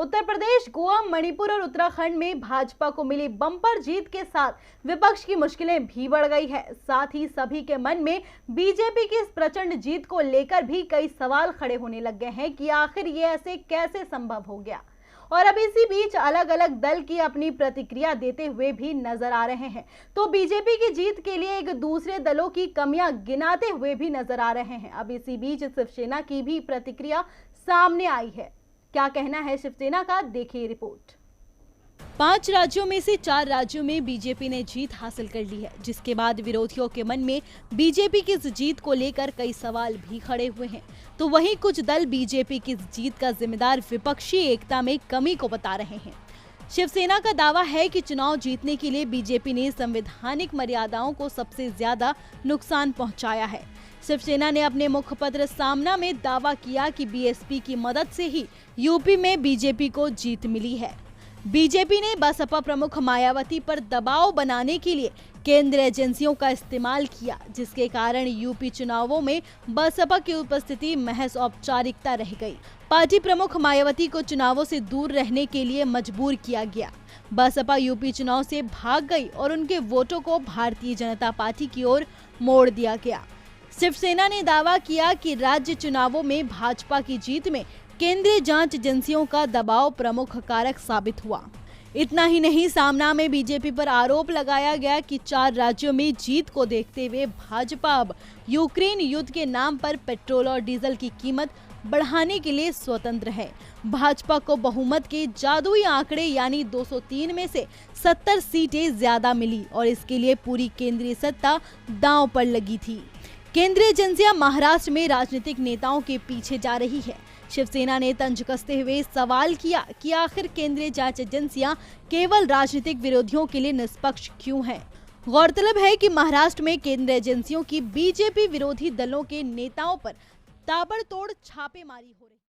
उत्तर प्रदेश, गोवा, मणिपुर और उत्तराखंड में भाजपा को मिली बम्पर जीत के साथ विपक्ष की मुश्किलें भी बढ़ गई है। साथ ही सभी के मन में बीजेपी की इस प्रचंड जीत को लेकर भी कई सवाल खड़े होने लग गए हैं कि आखिर ये ऐसे कैसे संभव हो गया। और अब इसी बीच अलग अलग दल की अपनी प्रतिक्रिया देते हुए भी नजर आ रहे हैं, तो बीजेपी की जीत के लिए एक दूसरे दलों की कमियां गिनाते हुए भी नजर आ रहे हैं। अब इसी बीच शिवसेना की भी प्रतिक्रिया सामने आई है। क्या कहना है शिवसेना का, देखिए रिपोर्ट। 5 राज्यों में से 4 राज्यों में बीजेपी ने जीत हासिल कर ली है, जिसके बाद विरोधियों के मन में बीजेपी की इस जीत को लेकर कई सवाल भी खड़े हुए हैं। तो वहीं कुछ दल बीजेपी की इस जीत का जिम्मेदार विपक्षी एकता में कमी को बता रहे हैं। शिवसेना का दावा है कि चुनाव जीतने के लिए बीजेपी ने संवैधानिक मर्यादाओं को सबसे ज्यादा नुकसान पहुंचाया है। शिवसेना ने अपने मुखपत्र सामना में दावा किया कि बीएसपी की मदद से ही यूपी में बीजेपी को जीत मिली है। बीजेपी ने बसपा प्रमुख मायावती पर दबाव बनाने के लिए केंद्रीय एजेंसियों का इस्तेमाल किया, जिसके कारण यूपी चुनावों में बसपा की उपस्थिति महज औपचारिकता रह गई। पार्टी प्रमुख मायावती को चुनावों से दूर रहने के लिए मजबूर किया गया। बसपा यूपी चुनाव से भाग गई और उनके वोटों को भारतीय जनता पार्टी की ओर मोड़ दिया गया। शिवसेना ने दावा किया कि राज्य चुनावों में भाजपा की जीत में केंद्रीय जांच एजेंसियों का दबाव प्रमुख कारक साबित हुआ। इतना ही नहीं, सामना में बीजेपी पर आरोप लगाया गया कि 4 राज्यों में जीत को देखते हुए भाजपा अब यूक्रेन युद्ध के नाम पर पेट्रोल और डीजल की कीमत बढ़ाने के लिए स्वतंत्र है। भाजपा को बहुमत के जादुई आंकड़े यानी 203 में से 70 सीटें ज्यादा मिली और इसके लिए पूरी केंद्रीय सत्ता दांव पर लगी थी। केंद्रीय एजेंसियां महाराष्ट्र में राजनीतिक नेताओं के पीछे जा रही है। शिवसेना ने तंज कसते हुए सवाल किया कि आखिर केंद्रीय जांच एजेंसियां केवल राजनीतिक विरोधियों के लिए निष्पक्ष क्यों हैं? गौरतलब है कि महाराष्ट्र में केंद्रीय एजेंसियों की बीजेपी विरोधी दलों के नेताओं पर ताबड़तोड़ छापेमारी हो रही है।